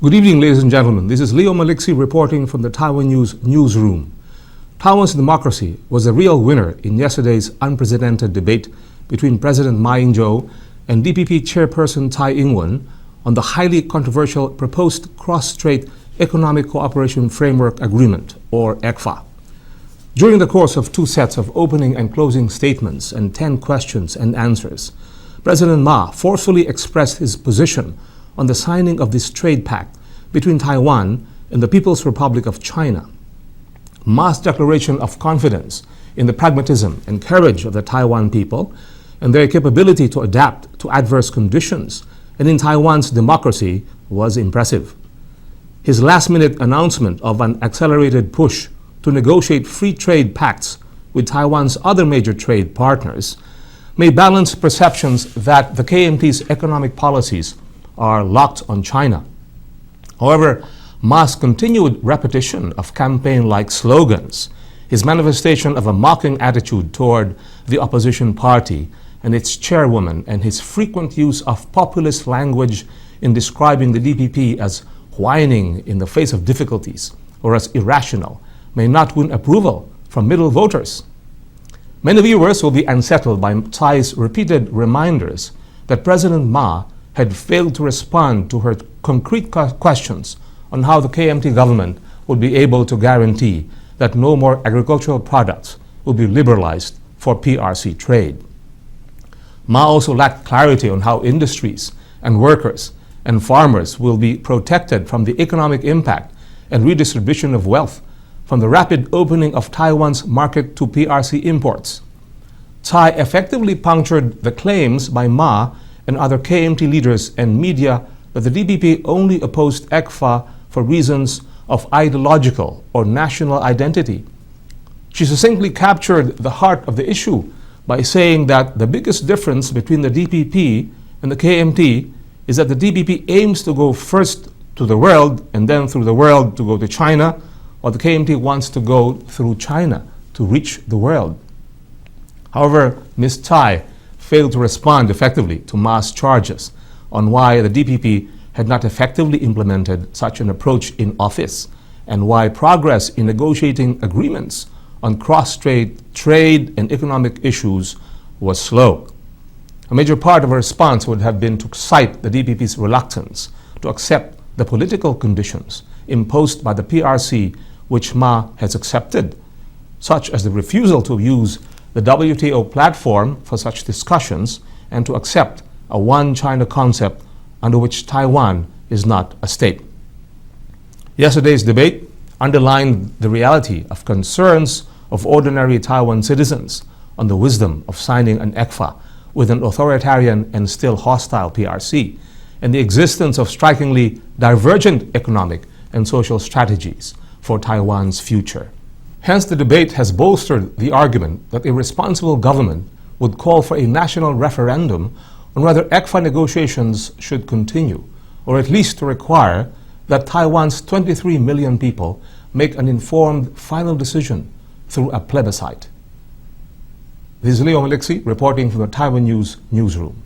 Good evening, ladies and gentlemen. This is Leo Maliksi reporting from the Taiwan News newsroom. Taiwan's democracy was a real winner in yesterday's unprecedented debate between President Ma Ying-jeou and DPP chairperson Tsai Ing-wen on the highly controversial proposed Cross-Strait Economic Cooperation Framework Agreement, or ECFA. During the course of two sets of opening and closing statements and 10 questions and answers, President Ma forcefully expressed his position on the signing of this trade pact between Taiwan and the People's Republic of China. Ma's declaration of confidence in the pragmatism and courage of the Taiwan people and their capability to adapt to adverse conditions and in Taiwan's democracy was impressive. His last-minute announcement of an accelerated push to negotiate free trade pacts with Taiwan's other major trade partners may balance perceptions that the KMT's economic policies are locked on China. However, Ma's continued repetition of campaign-like slogans, his manifestation of a mocking attitude toward the opposition party and its chairwoman, and his frequent use of populist language in describing the DPP as whining in the face of difficulties or as irrational, may not win approval from middle voters. Many viewers will be unsettled by Tsai's repeated reminders that President Ma had failed to respond to her concrete questions on how the KMT government would be able to guarantee that no more agricultural products will be liberalized for PRC trade. Ma also lacked clarity on how industries and workers and farmers will be protected from the economic impact and redistribution of wealth from the rapid opening of Taiwan's market to PRC imports. Tsai effectively punctured the claims by Ma and other KMT leaders and media that the DPP only opposed ECFA for reasons of ideological or national identity. She succinctly captured the heart of the issue by saying that the biggest difference between the DPP and the KMT is that the DPP aims to go first to the world and then through the world to go to China, while the KMT wants to go through China to reach the world. However, Ms. Tsai failed to respond effectively to Ma's charges on why the DPP had not effectively implemented such an approach in office and why progress in negotiating agreements on cross-strait trade and economic issues was slow. A major part of her response would have been to cite the DPP's reluctance to accept the political conditions imposed by the PRC, which Ma has accepted, such as the refusal to use the WTO platform for such discussions and to accept a one China concept under which Taiwan is not a state. Yesterday's debate underlined the reality of concerns of ordinary Taiwan citizens on the wisdom of signing an ECFA with an authoritarian and still hostile PRC and the existence of strikingly divergent economic and social strategies for Taiwan's future. Hence, the debate has bolstered the argument that a responsible government would call for a national referendum on whether ECFA negotiations should continue, or at least to require that Taiwan's 23 million people make an informed final decision through a plebiscite. This is Leo Maliksi reporting from the Taiwan News newsroom.